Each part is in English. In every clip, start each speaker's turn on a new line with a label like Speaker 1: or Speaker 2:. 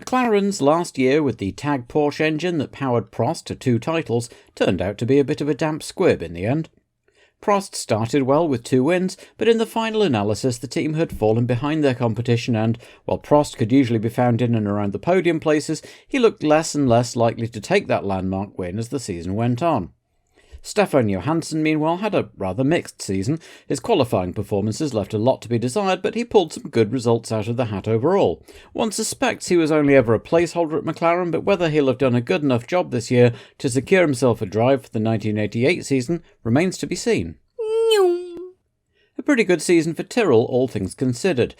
Speaker 1: McLaren's last year with the tag Porsche engine that powered Prost to 2 titles turned out to be a bit of a damp squib in the end. Prost started well with 2 wins, but in the final analysis the team had fallen behind their competition and, while Prost could usually be found in and around the podium places, he looked less and less likely to take that landmark win as the season went on. Stefan Johansson, meanwhile, had a rather mixed season. His qualifying performances left a lot to be desired, but he pulled some good results out of the hat overall. One suspects he was only ever a placeholder at McLaren, but whether he'll have done a good enough job this year to secure himself a drive for the 1988 season remains to be seen. A pretty good season for Tyrrell, all things considered.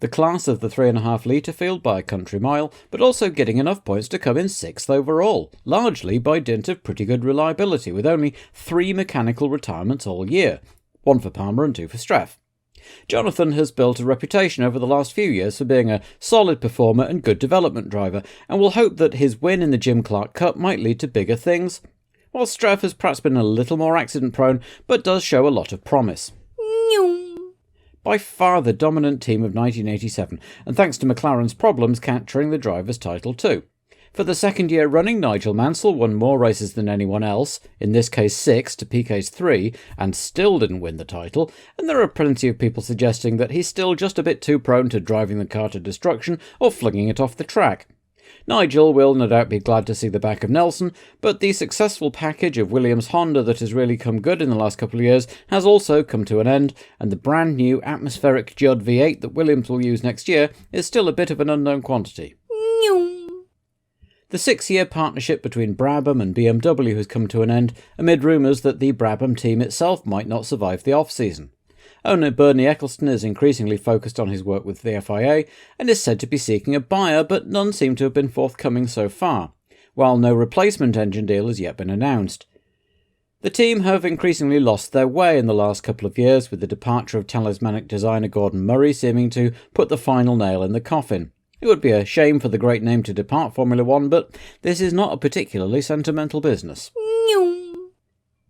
Speaker 1: The class of the 3.5 litre field by a country mile, but also getting enough points to come in 6th overall, largely by dint of pretty good reliability, with only 3 mechanical retirements all year, 1 for Palmer and 2 for Streff. Jonathan has built a reputation over the last few years for being a solid performer and good development driver, and will hope that his win in the Jim Clark Cup might lead to bigger things, while Streff has perhaps been a little more accident-prone, but does show a lot of promise. By far the dominant team of 1987, and thanks to McLaren's problems capturing the driver's title too. For the second year running, Nigel Mansell won more races than anyone else, in this case 6 to Piquet's 3, and still didn't win the title, and there are plenty of people suggesting that he's still just a bit too prone to driving the car to destruction or flinging it off the track. Nigel will no doubt be glad to see the back of Nelson, but the successful package of Williams Honda that has really come good in the last couple of years has also come to an end, and the brand new atmospheric Judd V8 that Williams will use next year is still a bit of an unknown quantity. The 6-year partnership between Brabham and BMW has come to an end amid rumours that the Brabham team itself might not survive the off-season. Owner Bernie Eccleston is increasingly focused on his work with the FIA and is said to be seeking a buyer, but none seem to have been forthcoming so far, while no replacement engine deal has yet been announced. The team have increasingly lost their way in the last couple of years, with the departure of talismanic designer Gordon Murray seeming to put the final nail in the coffin. It would be a shame for the great name to depart Formula One, but this is not a particularly sentimental business.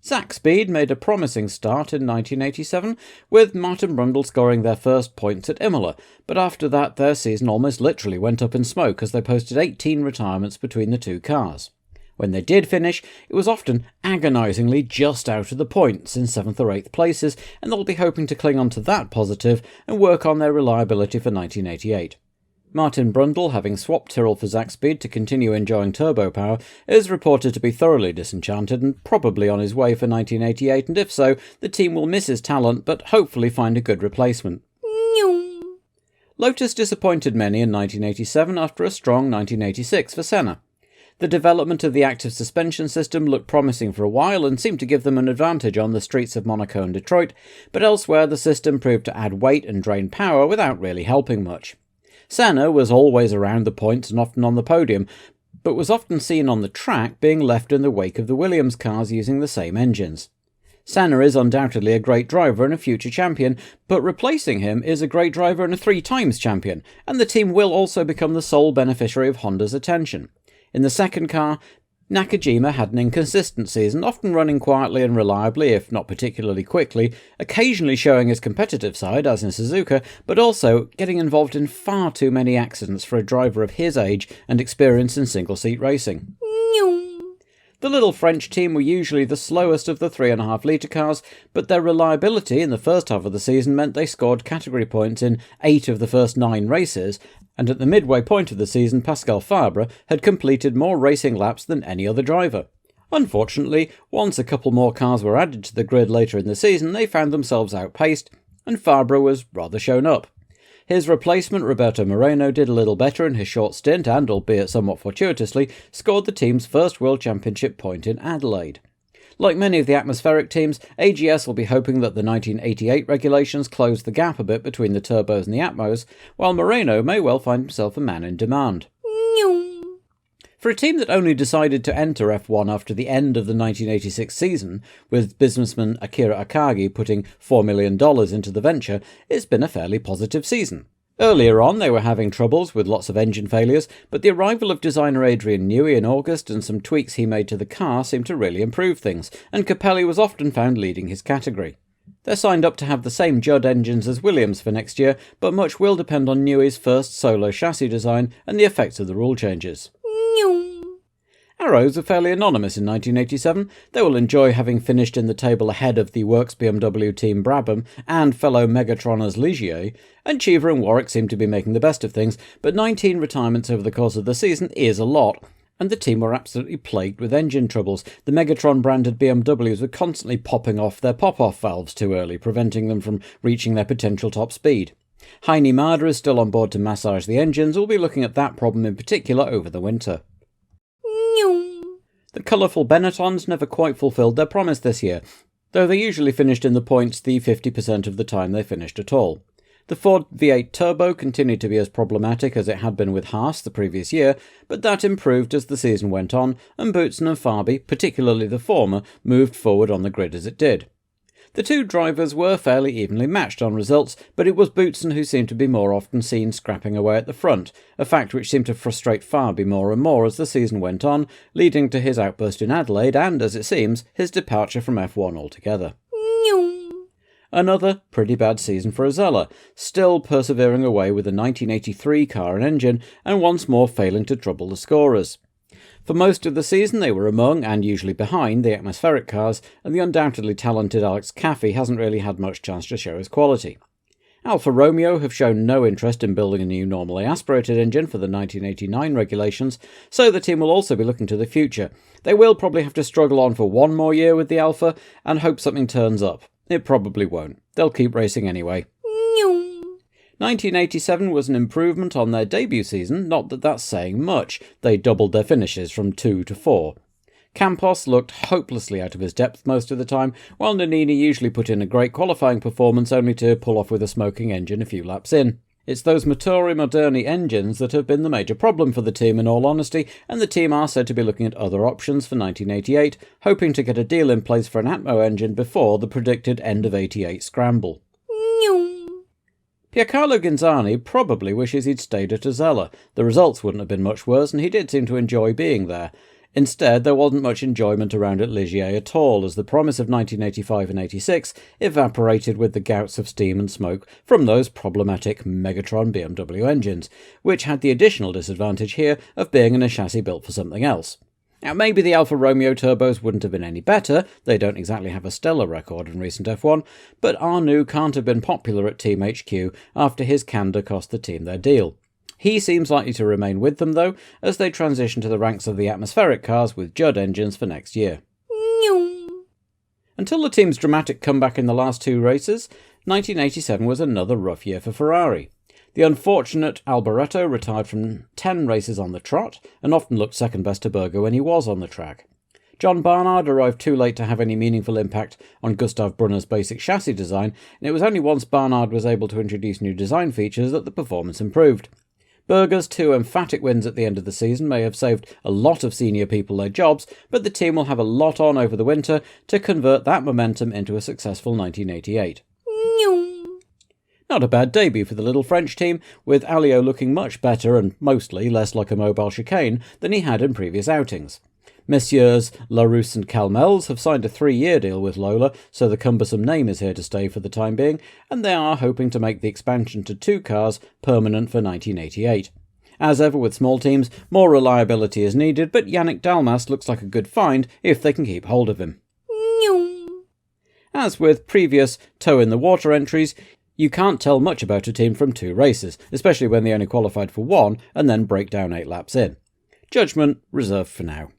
Speaker 1: Zach Speed made a promising start in 1987, with Martin Brundle scoring their first points at Imola, but after that their season almost literally went up in smoke as they posted 18 retirements between the 2 cars. When they did finish, it was often agonisingly just out of the points in 7th or 8th places, and they'll be hoping to cling on to that positive and work on their reliability for 1988. Martin Brundle, having swapped Tyrrell for Zach Speed to continue enjoying turbo power, is reported to be thoroughly disenchanted and probably on his way for 1988, and if so, the team will miss his talent but hopefully find a good replacement. Lotus disappointed many in 1987 after a strong 1986 for Senna. The development of the active suspension system looked promising for a while and seemed to give them an advantage on the streets of Monaco and Detroit, but elsewhere the system proved to add weight and drain power without really helping much. Senna was always around the points and often on the podium, but was often seen on the track being left in the wake of the Williams cars using the same engines. Senna is undoubtedly a great driver and a future champion, but replacing him is a great driver and a 3-times champion, and the team will also become the sole beneficiary of Honda's attention. In the second car, Nakajima had an inconsistent season, often running quietly and reliably, if not particularly quickly, occasionally showing his competitive side, as in Suzuka, but also getting involved in far too many accidents for a driver of his age and experience in single-seat racing. The little French team were usually the slowest of the 3.5 litre cars, but their reliability in the first half of the season meant they scored category points in 8 of the first 9 races, and at the midway point of the season Pascal Fabre had completed more racing laps than any other driver. Unfortunately, once a couple more cars were added to the grid later in the season, they found themselves outpaced, and Fabre was rather shown up. His replacement, Roberto Moreno, did a little better in his short stint and, albeit somewhat fortuitously, scored the team's first World Championship point in Adelaide. Like many of the atmospheric teams, AGS will be hoping that the 1988 regulations close the gap a bit between the turbos and the Atmos, while Moreno may well find himself a man in demand. For a team that only decided to enter F1 after the end of the 1986 season, with businessman Akira Akagi putting $4 million into the venture, it's been a fairly positive season. Earlier on, they were having troubles with lots of engine failures, but the arrival of designer Adrian Newey in August and some tweaks he made to the car seemed to really improve things, and Capelli was often found leading his category. They're signed up to have the same Judd engines as Williams for next year, but much will depend on Newey's first solo chassis design and the effects of the rule changes. Arrows are fairly anonymous in 1987. They will enjoy having finished in the table ahead of the Works BMW team Brabham and fellow Megatroners Ligier, and Cheever and Warwick seem to be making the best of things, but 19 retirements over the course of the season is a lot, and the team were absolutely plagued with engine troubles. The Megatron-branded BMWs were constantly popping off their pop-off valves too early, preventing them from reaching their potential top speed. Heine Marder is still on board to massage the engines. We'll be looking at that problem in particular over the winter. The colourful Benettons never quite fulfilled their promise this year, though they usually finished in the points the 50% of the time they finished at all. The Ford V8 Turbo continued to be as problematic as it had been with Haas the previous year, but that improved as the season went on, and Boutsen and Farby, particularly the former, moved forward on the grid as it did. The two drivers were fairly evenly matched on results, but it was Boutsen who seemed to be more often seen scrapping away at the front, a fact which seemed to frustrate Farby more and more as the season went on, leading to his outburst in Adelaide and, as it seems, his departure from F1 altogether. Another pretty bad season for Azella, still persevering away with a 1983 car and engine, and once more failing to trouble the scorers. For most of the season they were among, and usually behind, the atmospheric cars, and the undoubtedly talented Alex Caffey hasn't really had much chance to show his quality. Alfa Romeo have shown no interest in building a new normally aspirated engine for the 1989 regulations, so the team will also be looking to the future. They will probably have to struggle on for one more year with the Alfa, and hope something turns up. It probably won't. They'll keep racing anyway. 1987 was an improvement on their debut season, not that that's saying much. They doubled their finishes from 2 to 4. Campos looked hopelessly out of his depth most of the time, while Nannini usually put in a great qualifying performance only to pull off with a smoking engine a few laps in. It's those Motori Moderni engines that have been the major problem for the team in all honesty, and the team are said to be looking at other options for 1988, hoping to get a deal in place for an Atmo engine before the predicted end of 88 scramble. Piercarlo Ghinzani probably wishes he'd stayed at Azella. The results wouldn't have been much worse, and he did seem to enjoy being there. Instead, there wasn't much enjoyment around at Ligier at all, as the promise of 1985 and 86 evaporated with the gouts of steam and smoke from those problematic Megatron BMW engines, which had the additional disadvantage here of being in a chassis built for something else. Now, maybe the Alfa Romeo turbos wouldn't have been any better, they don't exactly have a stellar record in recent F1, but Arnoux can't have been popular at Team HQ after his candour cost the team their deal. He seems likely to remain with them, though, as they transition to the ranks of the atmospheric cars with Judd engines for next year. Until the team's dramatic comeback in the last two races, 1987 was another rough year for Ferrari. The unfortunate Alboreto retired from 10 races on the trot, and often looked second best to Berger when he was on the track. John Barnard arrived too late to have any meaningful impact on Gustav Brunner's basic chassis design, and it was only once Barnard was able to introduce new design features that the performance improved. Berger's two emphatic wins at the end of the season may have saved a lot of senior people their jobs, but the team will have a lot on over the winter to convert that momentum into a successful 1988. Not a bad debut for the little French team, with Alliot looking much better and mostly less like a mobile chicane than he had in previous outings. Messieurs Larousse and Calmels have signed a 3-year deal with Lola, so the cumbersome name is here to stay for the time being, and they are hoping to make the expansion to 2 cars permanent for 1988. As ever with small teams, more reliability is needed, but Yannick Dalmas looks like a good find if they can keep hold of him. As with previous toe-in-the-water entries, you can't tell much about a team from 2 races, especially when they only qualified for 1 and then break down 8 laps in. Judgment reserved for now.